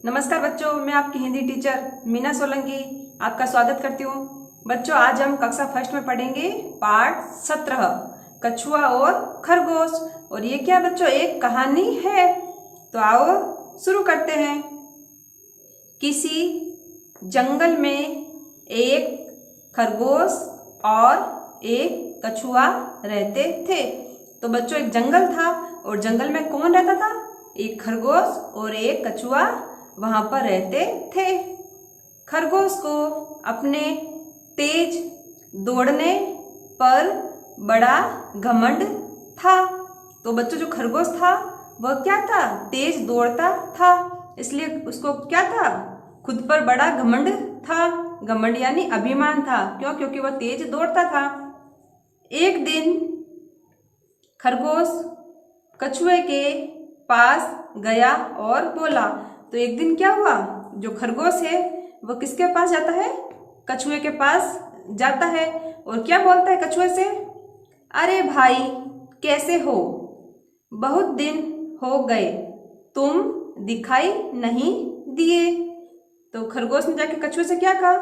नमस्कार बच्चों, मैं आपकी हिंदी टीचर मीना सोलंकी आपका स्वागत करती हूँ। बच्चों, आज हम कक्षा फर्स्ट में पढ़ेंगे पाठ 17 कछुआ और खरगोश। और ये क्या बच्चों, एक कहानी है। तो आओ शुरू करते हैं। किसी जंगल में एक खरगोश और एक कछुआ रहते थे। तो बच्चों, एक जंगल था और जंगल में कौन रहता था? एक खरगोश और एक कछुआ वहां पर रहते थे। खरगोश को अपने तेज दौड़ने पर बड़ा घमंड था। तो बच्चों, जो खरगोश था वह क्या था? तेज दौड़ता था, इसलिए उसको क्या था? खुद पर बड़ा घमंड था। घमंड यानी अभिमान था। क्यों? क्योंकि वह तेज दौड़ता था। एक दिन खरगोश कछुए के पास गया और बोला। तो एक दिन क्या हुआ, जो खरगोश है वह किसके पास जाता है? कछुए के पास जाता है और क्या बोलता है कछुए से? अरे भाई, कैसे हो? बहुत दिन हो गए, तुम दिखाई नहीं दिए। तो खरगोश ने जाके कछुए से क्या कहा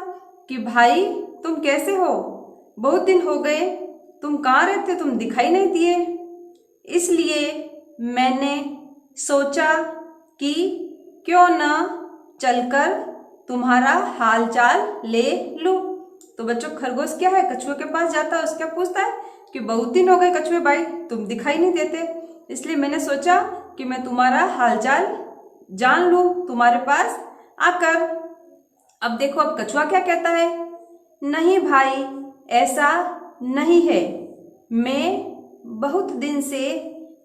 कि भाई तुम कैसे हो? बहुत दिन हो गए, तुम कहाँ रहते? तुम दिखाई नहीं दिए। इसलिए मैंने सोचा कि क्यों न चलकर तुम्हारा हालचाल ले लूं। तो बच्चों, खरगोश क्या है, कछुए के पास जाता है, उसके पूछता है कि बहुत दिन हो गए कछुए भाई, तुम दिखाई नहीं देते, इसलिए मैंने सोचा कि मैं तुम्हारा हालचाल जान लूं तुम्हारे पास आकर। अब देखो, अब कछुआ क्या कहता है? नहीं भाई, ऐसा नहीं है, मैं बहुत दिन से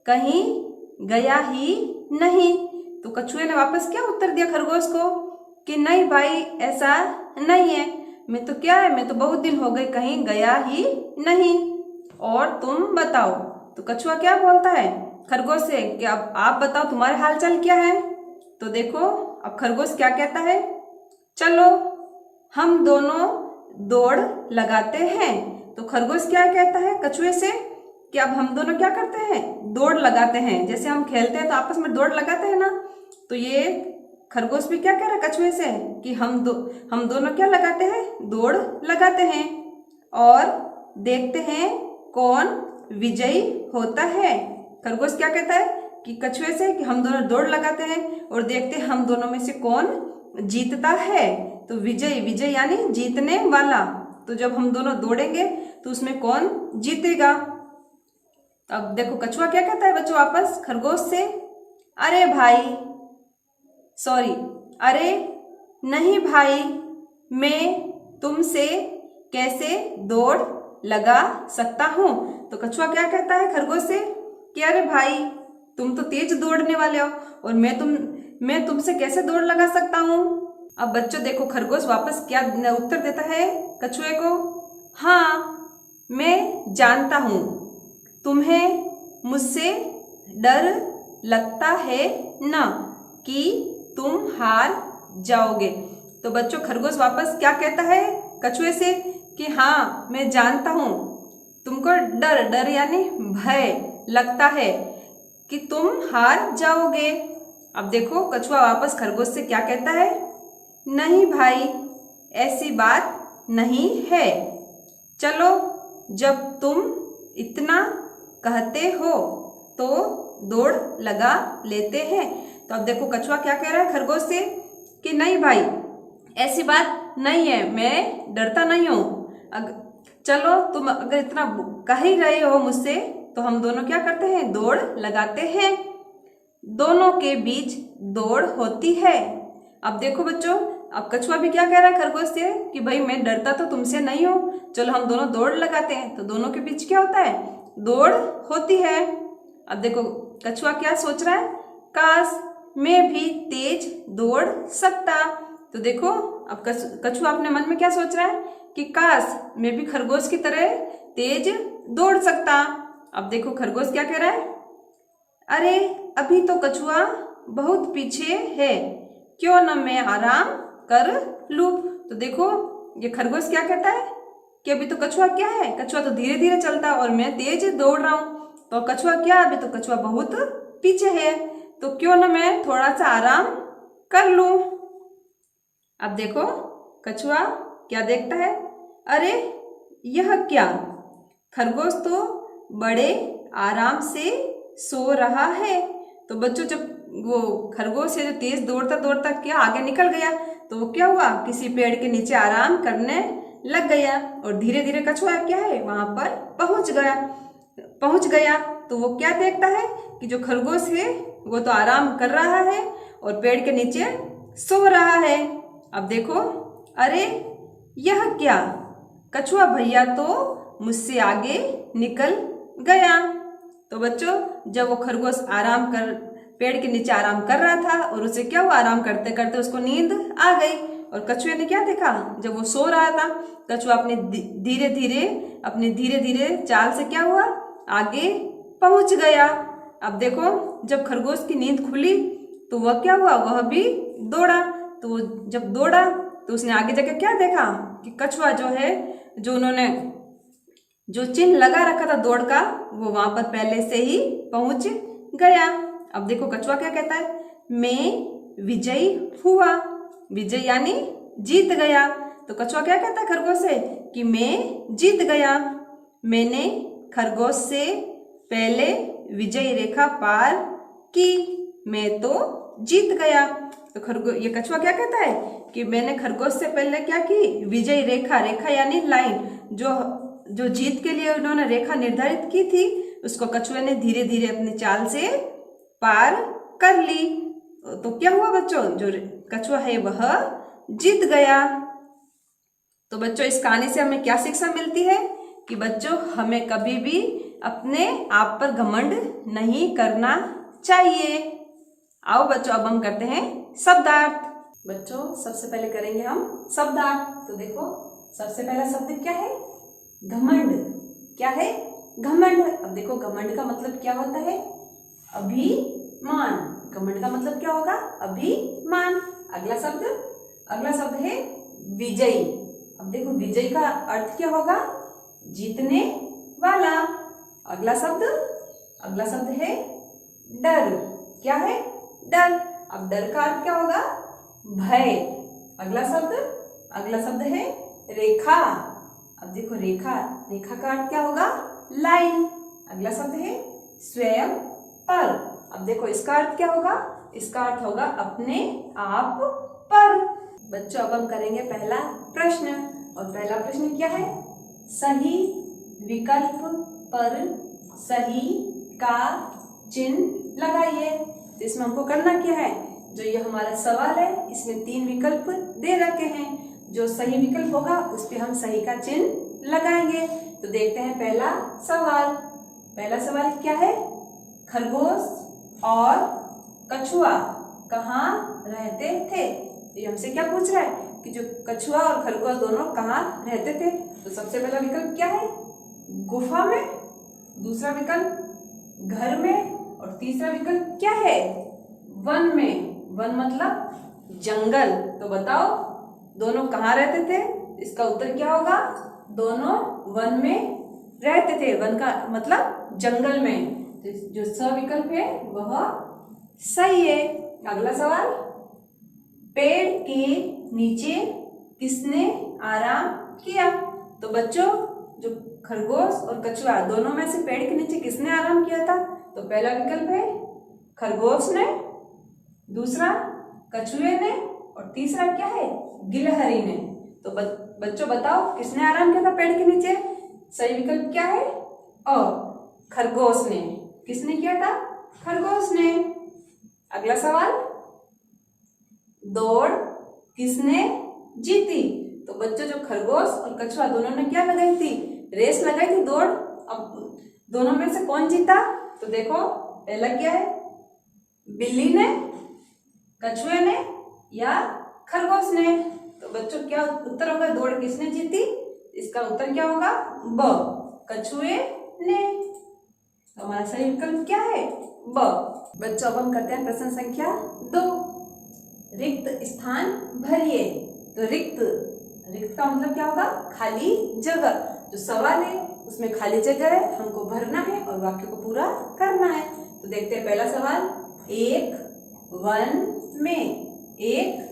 कहीं गया ही नहीं। तो कछुए ने वापस क्या उत्तर दिया खरगोश को कि नहीं भाई, ऐसा नहीं है, मैं तो क्या है, मैं तो बहुत दिन हो गए कहीं गया ही नहीं, और तुम बताओ। तो कछुआ क्या बोलता है खरगोश से कि अब आप बताओ तुम्हारे हालचाल क्या है। तो देखो, अब खरगोश क्या कहता है? चलो हम दोनों दौड़ लगाते हैं। तो खरगोश क्या कहता है कछुए से कि अब हम दोनों क्या करते हैं? दौड़ लगाते हैं। जैसे हम खेलते हैं तो आपस में दौड़ लगाते हैं ना, तो ये खरगोश भी क्या कह रहा है कछुए से कि हम दोनों क्या लगाते हैं? दौड़ लगाते हैं और देखते हैं कौन विजयी होता है। खरगोश क्या कहता है कि कछुए से कि हम दोनों दौड़ लगाते हैं और देखते हैं हम दोनों में से कौन जीतता है। तो विजय यानी जीतने वाला। तो जब हम दोनों दौड़ेंगे तो उसमें कौन जीतेगा। अब देखो, कछुआ क्या कहता है बच्चों वापस खरगोश से? अरे भाई, सॉरी, अरे नहीं भाई, मैं तुमसे कैसे दौड़ लगा सकता हूं। तो कछुआ क्या कहता है खरगोश से कि अरे भाई, तुम तो तेज दौड़ने वाले हो और मैं तुमसे कैसे दौड़ लगा सकता हूं। अब बच्चों देखो, खरगोश वापस क्या उत्तर देता है कछुए को? हाँ, मैं जानता हूं, तुम्हें मुझसे डर लगता है ना कि तुम हार जाओगे। तो बच्चों, खरगोश वापस क्या कहता है कछुए से कि हाँ, मैं जानता हूं, तुमको डर यानी भय लगता है कि तुम हार जाओगे। अब देखो, कछुआ वापस खरगोश से क्या कहता है? नहीं भाई, ऐसी बात नहीं है, चलो जब तुम इतना कहते हो तो दौड़ लगा लेते हैं। तो अब देखो, कछुआ क्या कह रहा है खरगोश से कि नहीं भाई, ऐसी बात नहीं है, मैं डरता नहीं हूं। चलो तुम अगर इतना कह ही रहे हो मुझसे, तो हम दोनों क्या करते हैं? दौड़ लगाते हैं। दोनों के बीच दौड़ होती है। अब देखो बच्चों, अब कछुआ भी क्या कह रहा है खरगोश से कि भाई मैं डरता तो तुमसे नहीं हूं, चलो हम दोनों दौड़ लगाते हैं। तो दोनों के बीच क्या होता है? दौड़ होती है। अब देखो, कछुआ क्या सोच रहा है? काश मैं भी तेज दौड़ सकता। तो देखो, अब कछुआ अपने मन में क्या सोच रहा है कि काश मैं भी खरगोश की तरह तेज दौड़ सकता। अब देखो, खरगोश क्या कह रहा है? अरे अभी तो कछुआ बहुत पीछे है, क्यों न मैं आराम कर लूं। तो देखो, ये खरगोश क्या कहता है कि अभी तो कछुआ क्या है, कछुआ तो धीरे धीरे चलता है और मैं तेज दौड़ रहा हूं। तो कछुआ क्या, अभी तो कछुआ बहुत पीछे है, तो क्यों न मैं थोड़ा सा आराम कर लूं। अब देखो कछुआ क्या देखता है, अरे यह क्या, खरगोश तो बड़े आराम से सो रहा है। तो बच्चों जब वो खरगोश है जो तेज दौड़ता दौड़ता क्या आगे निकल गया, तो वो क्या हुआ, किसी पेड़ के नीचे आराम करने लग गया और धीरे धीरे कछुआ क्या है वहां पर पहुंच गया। तो वो क्या देखता है कि जो खरगोश है वो तो आराम कर रहा है और पेड़ के नीचे सो रहा है। अब देखो, अरे यह क्या, कछुआ भैया तो मुझसे आगे निकल गया। तो बच्चों जब वो खरगोश पेड़ के नीचे आराम कर रहा था और उसे क्या हुआ, आराम करते करते उसको नींद आ गई और कछुए ने क्या देखा, जब वो सो रहा था कछुआ अपने धीरे धीरे चाल से क्या हुआ, आगे पहुंच गया। अब देखो जब खरगोश की नींद खुली तो वह क्या हुआ, वह भी दौड़ा। तो जब दौड़ा तो उसने आगे जाके क्या देखा कि कछुआ जो है, जो उन्होंने जो चिन्ह लगा रखा था दौड़ का, वो वहां पर पहले से ही पहुंच गया। अब देखो कछुआ क्या कहता है, मैं विजयी हुआ, विजय यानी जीत गया। तो कछुआ क्या कहता है खरगोश से कि मैं जीत गया, मैंने खरगोश से पहले विजयी रेखा पार की, मैं तो जीत गया। तो ये कछुआ क्या कहता है कि मैंने खरगोश से पहले क्या की, विजयी रेखा यानी लाइन, जो जीत के लिए उन्होंने रेखा निर्धारित की थी उसको कछुए ने धीरे धीरे अपनी चाल से पार कर ली। तो क्या हुआ बच्चों, जो कछुआ है वह जीत गया। तो बच्चों इस कहानी से हमें क्या शिक्षा मिलती है कि बच्चों हमें कभी भी अपने आप पर घमंड नहीं करना चाहिए। आओ बच्चों अब हम करते हैं शब्दार्थ। बच्चों सबसे पहले करेंगे हम शब्दार्थ। तो देखो सबसे पहला शब्द क्या है, घमंड। क्या है, घमंड। अब देखो घमंड का मतलब क्या होता है, अभिमान। घमंड का मतलब क्या होगा, अभिमान। अगला शब्द है विजयी। अब देखो विजयी का अर्थ क्या होगा, जीतने वाला। अगला शब्द है डर। क्या है, डर। अब डर का अर्थ क्या होगा, भय। अगला शब्द है रेखा। अब देखो रेखा का अर्थ क्या होगा, लाइन। अगला शब्द है स्वयं पर। अब देखो इसका अर्थ क्या होगा, इसका अर्थ होगा अपने आप पर। बच्चों अब हम करेंगे पहला प्रश्न, और पहला प्रश्न क्या है, सही विकल्प पर सही का चिन्ह लगाइए। तो इसमें हमको करना क्या है, जो ये हमारा सवाल है इसमें 3 विकल्प दे रखे हैं, जो सही विकल्प होगा उस पे हम सही का चिन्ह लगाएंगे। तो देखते हैं पहला सवाल क्या है, खरगोश और कछुआ कहाँ रहते थे। तो ये हमसे क्या पूछ रहा है कि जो कछुआ और खरगोश दोनों कहाँ रहते थे। तो सबसे पहला विकल्प क्या है, गुफा में। दूसरा विकल्प घर में, और तीसरा विकल्प क्या है, वन में। वन मतलब जंगल। तो बताओ दोनों कहाँ रहते थे, इसका उत्तर क्या होगा, दोनों वन में रहते थे। वन का मतलब जंगल में। तो जो स विकल्प है वह सही है। अगला सवाल, पेड़ के नीचे किसने आराम किया। तो बच्चों जो खरगोश और कछुआ दोनों में से पेड़ के नीचे किसने आराम किया था। तो पहला विकल्प है खरगोश ने, दूसरा कछुए ने, और तीसरा क्या है, गिलहरी ने। तो बच्चों बताओ किसने आराम किया था पेड़ के नीचे। सही विकल्प क्या है, खरगोश ने। किसने किया था, खरगोश ने। अगला सवाल, दौड़ किसने जीती। तो बच्चों जो खरगोश और कछुआ दोनों ने क्या लगाई थी, रेस लगाई थी, दौड़। अब दोनों में से कौन जीता। तो देखो पहला क्या है, बिल्ली ने, कछुए ने या खरगोश ने। तो बच्चों क्या उत्तर होगा, दौड़ किसने जीती। इसका उत्तर क्या होगा, ब, कछुए ने। तो हमारा सही विकल्प क्या है, ब। बच्चों अब हम करते हैं प्रश्न संख्या 2, रिक्त स्थान भरिए। तो रिक्त का मतलब क्या होगा, खाली जगह। जो सवाल है उसमें खाली जगह है, हमको भरना है और वाक्य को पूरा करना है। तो देखते हैं पहला सवाल, एक वन में, एक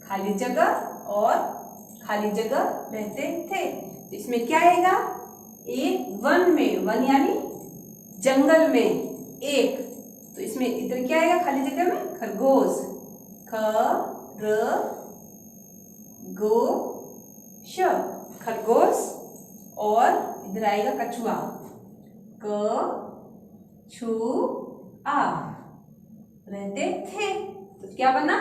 खाली जगह और खाली जगह रहते थे। तो इसमें क्या आएगा, एक वन में, वन यानी जंगल में, एक, तो इसमें इधर क्या आएगा खाली जगह में, खरगोश, खरगोश, खरगोश, और इधर आएगा कछुआ, कछुआ, रहते थे। तो क्या बना,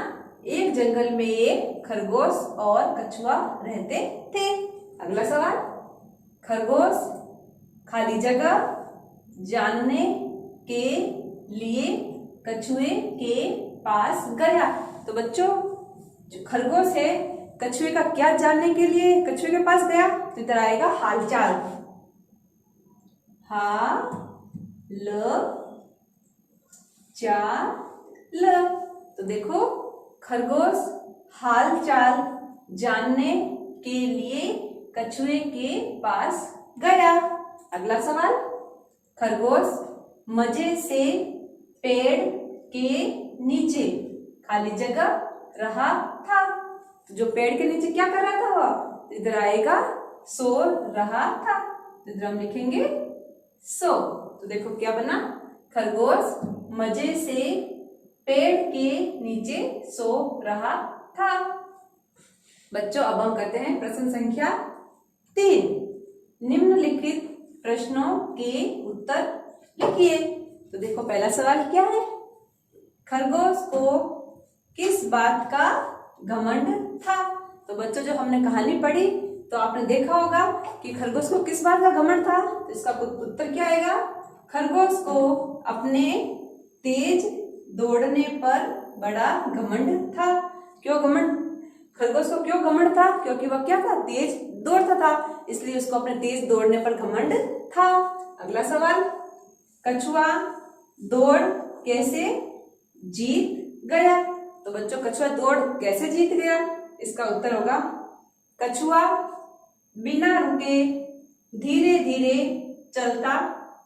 एक जंगल में एक खरगोश और कछुआ रहते थे। अगला सवाल, खरगोश खाली जगह जानने के लिए कछुए के पास गया। तो बच्चों जो खरगोश है कछुए का क्या जानने के लिए कछुए के पास गया, तो इधर आएगा हालचाल, हालचाल। तो देखो खरगोश हालचाल जानने के लिए कछुए के पास गया। अगला सवाल, खरगोश मजे से पेड़ के नीचे खाली जगह रहा था। तो जो पेड़ के नीचे क्या कर रहा था वह, इधर आएगा सो रहा था। तो इधर हम लिखेंगे सो। तो देखो क्या बना, खरगोश मजे से पेड़ के नीचे सो रहा था। बच्चों अब हम करते हैं प्रश्न संख्या 3। निम्नलिखित प्रश्नों के उत्तर लिखिए। तो देखो पहला सवाल क्या है, खरगोश को किस बात का घमंड था। तो बच्चों जो हमने कहानी पढ़ी तो आपने देखा होगा कि खरगोश को किस बात का घमंड था। तो इसका उत्तर क्या आएगा, खरगोश को अपने तेज दौड़ने पर बड़ा घमंड था। क्यों घमंड, खरगोश को क्यों घमंड था, क्योंकि वह क्या था, तेज दौड़ता था, इसलिए उसको अपने तेज दौड़ने पर घमंड था। अगला सवाल, कछुआ दौड़ कैसे जीत गया। तो बच्चों कछुआ दौड़ कैसे जीत गया, इसका उत्तर होगा कछुआ बिना रुके धीरे धीरे चलता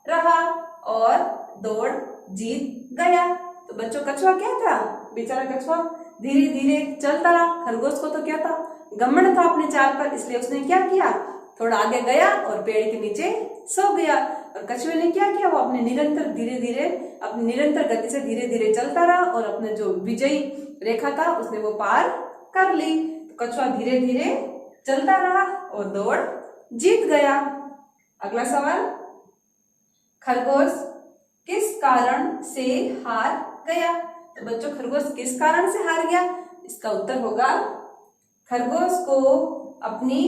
रहा और दौड़ जीत गया। तो बच्चों कछुआ क्या था, बेचारा कछुआ धीरे धीरे चलता रहा। खरगोश को तो क्या था, घमंड था अपने चाल पर, इसलिए उसने क्या किया, थोड़ा आगे गया और पेड़ के नीचे सो गया। और कछुए ने क्या किया, वो अपने निरंतर धीरे धीरे अपनी निरंतर गति से धीरे धीरे चलता रहा और अपने जो विजयी रेखा था उसने वो पार कर ली। तो कछुआ धीरे धीरे चलता रहा और दौड़ जीत गया। अगला सवाल, खरगोश किस कारण से हार गया। तो बच्चों खरगोश किस कारण से हार गया, इसका उत्तर होगा खरगोश को अपनी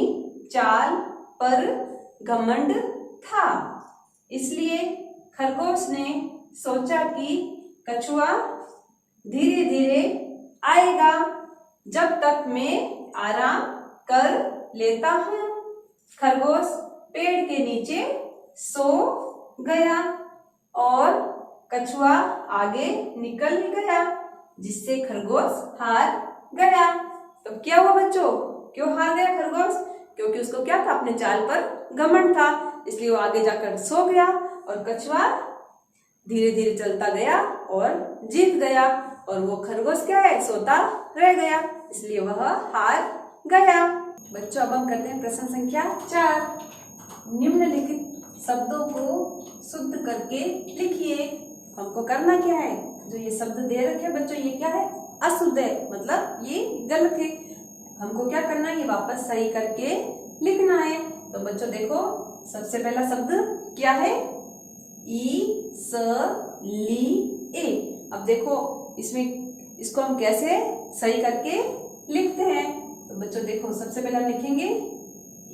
चाल पर घमंड था, इसलिए खरगोश ने सोचा कि कछुआ धीरे धीरे आएगा, जब तक मैं आराम कर लेता हूँ। खरगोश पेड़ के नीचे सो गया और कछुआ आगे निकल गया, जिससे खरगोश हार गया। तो क्या हुआ बच्चों, क्यों हार गया खरगोश, क्योंकि उसको क्या था, अपने चाल पर घमंड था, इसलिए वो आगे जाकर सो गया और कछुआ धीरे धीरे चलता गया और जीत गया। और वो खरगोश क्या है, सोता रह गया, इसलिए वह हार गया। बच्चों अब हम करते हैं प्रश्न संख्या 4। निम्नलिखित शब्दों को शुद्ध करके लिखिए। हमको करना क्या है, जो ये शब्द दे रखे बच्चों ये क्या है, अशुद्ध है, मतलब ये गलत है। हमको क्या करना है, ये वापस सही करके लिखना है। तो बच्चों देखो सबसे पहला शब्द क्या है, ई स ली ए। अब देखो इसमें इसको हम कैसे सही करके लिखते हैं। तो बच्चों देखो सबसे पहले हम लिखेंगे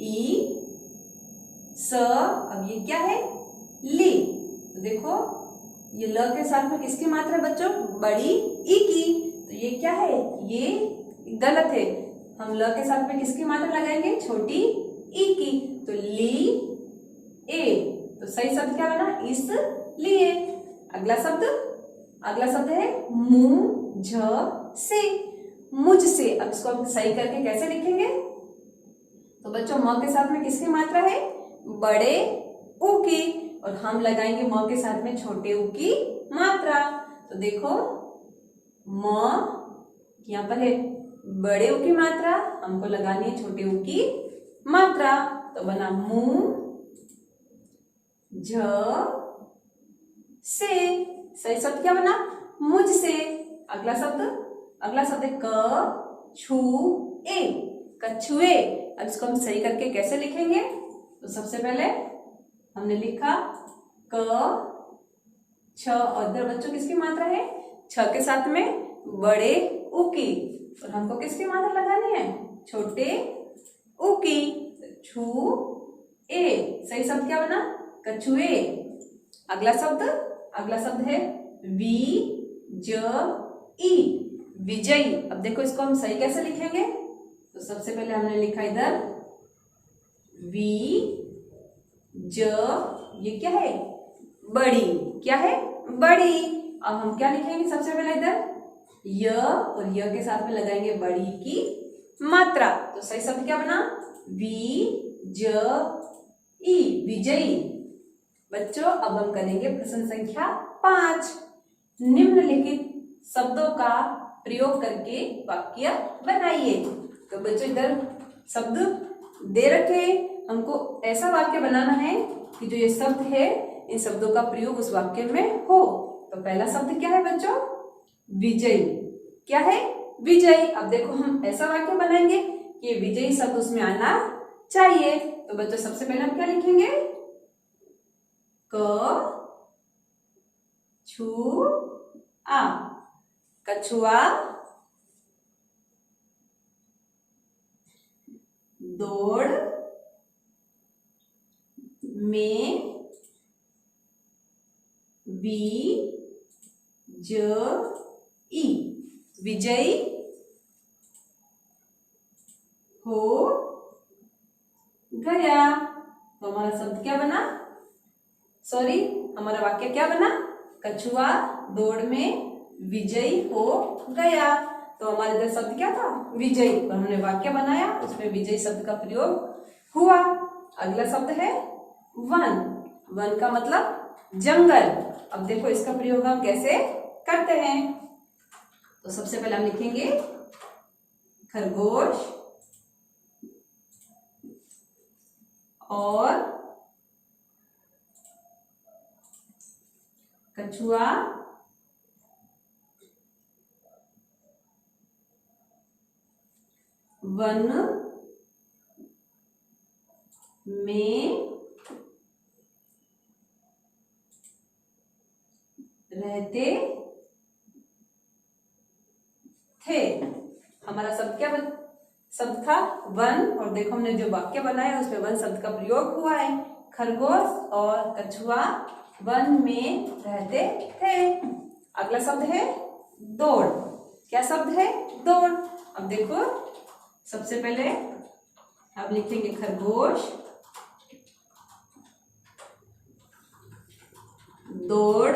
ई स, अब ये क्या है, ली। तो देखो ये ल के साथ में किसकी मात्रा है बच्चों, बड़ी ई की। तो ये क्या है, ये गलत है, हम ल के साथ में किसकी मात्रा लगाएंगे, छोटी ई की। तो ली ए, तो सही शब्द क्या बना, इस लिए। अगला शब्द है मुझ से, मुझ से। अब इसको हम सही करके कैसे लिखेंगे, तो बच्चों म के साथ में किसकी मात्रा है, बड़े ऊ की, और हम लगाएंगे म के साथ में छोटे ऊ की मात्रा। तो देखो म यहाँ पर है बड़े ऊ की मात्रा, हमको लगानी है छोटे ऊ की मात्रा। तो बना मुंह झ से। सही शब्द क्या बना? मुझसे। अगला शब्द है क छु ए, कछुए। अब इसको हम सही करके कैसे लिखेंगे? तो सबसे पहले हमने लिखा क छ, और इधर बच्चों किसकी मात्रा है? छ के साथ में बड़े ऊ की, और हमको किसकी मात्रा लगानी है? छोटे ऊ की। छु ए। सही शब्द क्या बना? कछुए। अगला शब्द है वि ज ई, विजयी। अब देखो इसको हम सही कैसे लिखेंगे? तो सबसे पहले हमने लिखा इधर वी ज, ये क्या है? बड़ी। क्या है? बड़ी। अब हम क्या लिखेंगे? सबसे पहले इधर य, और य के साथ में लगाएंगे बड़ी की मात्रा। तो सही शब्द क्या बना? वी ज ई, विजयी। बच्चों अब हम करेंगे प्रश्न संख्या 5। निम्नलिखित शब्दों का प्रयोग करके वाक्य बनाइए। तो बच्चों इधर शब्द दे रखे, हमको ऐसा वाक्य बनाना है कि जो ये शब्द है इन शब्दों का प्रयोग उस वाक्य में हो। तो पहला शब्द क्या है बच्चों? विजयी। क्या है? विजयी। अब देखो हम ऐसा वाक्य बनाएंगे कि विजयी शब्द उसमें आना चाहिए। तो बच्चों सबसे पहले हम क्या लिखेंगे? क छु आ, कछुआ। दौड़ में वी ज ई, विजयी हो गया। तो हमारा शब्द क्या बना? सॉरी, हमारा वाक्य क्या बना? कछुआ दौड़ में विजयी हो गया। तो हमारे इधर शब्द क्या था? विजयी। और हमने वाक्य बनाया, उसमें विजयी शब्द का प्रयोग हुआ। अगला शब्द है वन। वन का मतलब जंगल। अब देखो इसका प्रयोग हम कैसे करते हैं। तो सबसे पहले हम लिखेंगे खरगोश और कछुआ वन में रहते थे। हमारा शब्द क्या शब्द था? वन। और देखो हमने जो वाक्य बनाया उसमें वन शब्द का प्रयोग हुआ है। खरगोश और कछुआ वन में रहते थे। अगला शब्द है दौड़। क्या शब्द है? दौड़। अब देखो सबसे पहले आप लिखेंगे खरगोश दौड़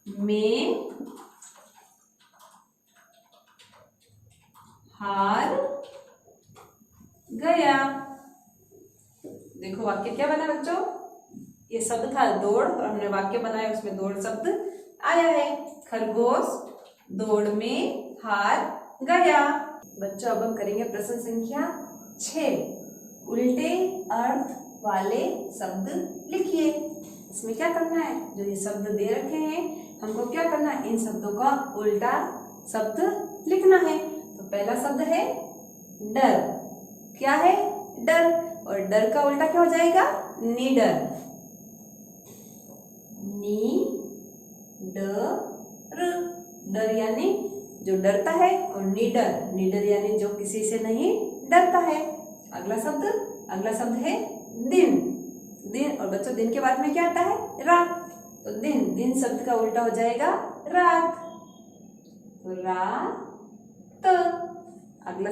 में हार गया। देखो वाक्य क्या बना बच्चों? ये शब्द था दौड़, और हमने वाक्य बनाया उसमें दौड़ शब्द आया है। खरगोश दौड़ में हार गया। बच्चों अब हम करेंगे प्रश्न संख्या 6। उल्टे अर्थ वाले शब्द लिखिए। इसमें क्या करना है? जो ये शब्द दे रखे हैं हमको क्या करना है? इन शब्दों का उल्टा शब्द लिखना है। तो पहला शब्द है डर। क्या है? डर। और डर का उल्टा क्या हो जाएगा? निडर। नी डर। डर यानी जो डरता है, और निडर, निडर यानी जो किसी से नहीं डरता है। अगला शब्द है दिन। दिन। और बच्चों दिन के बाद में क्या आता है? रात। तो दिन, दिन शब्द का उल्टा हो जाएगा रात। तो रात। अगला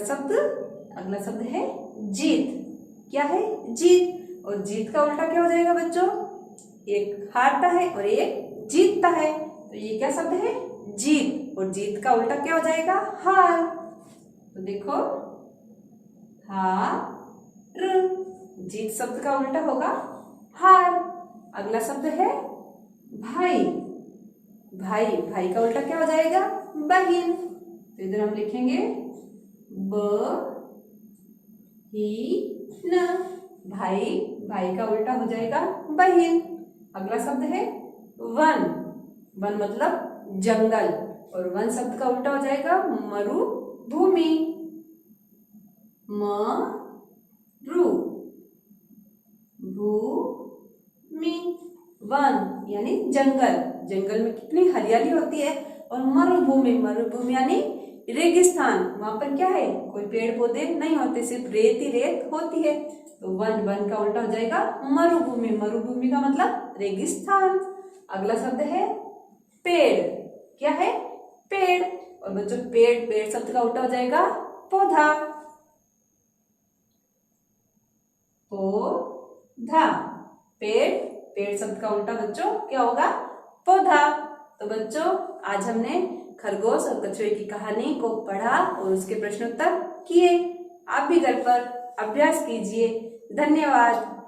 शब्द है जीत। क्या है? जीत। और जीत का उल्टा क्या हो जाएगा बच्चों? एक हारता है और एक जीतता है। तो ये क्या शब्द है? जीत। और जीत का उल्टा क्या हो जाएगा? हार। तो देखो हार। जीत शब्द का उल्टा होगा हार। अगला शब्द है भाई। भाई, भाई का उल्टा क्या हो जाएगा? बहिन। तो इधर हम लिखेंगे ब ही न, भाई, भाई का उल्टा हो जाएगा बहिन। अगला शब्द है वन। वन मतलब जंगल, और वन शब्द का उल्टा हो जाएगा मरुभूमि। मरु भूमि, वन यानी जंगल, जंगल में कितनी हरियाली होती है। और मरुभूमि, मरुभूमि यानी रेगिस्तान, वहां पर क्या है? कोई पेड़ पौधे नहीं होते, सिर्फ रेत ही रेत होती है। तो वन, वन का उल्टा हो जाएगा मरुभूमि। मरुभूमि का मतलब रेगिस्तान। अगला शब्द है पेड़। क्या है? पेड़। और बच्चों पेड़, पेड़ शब्द का उल्टा हो जाएगा पौधा। पौधा, पेड़, पेड़ शब्द का उल्टा बच्चों क्या होगा? पौधा। तो बच्चों आज हमने खरगोश और कछुए की कहानी को पढ़ा और उसके प्रश्नोत्तर किए। आप भी घर पर अभ्यास कीजिए। धन्यवाद।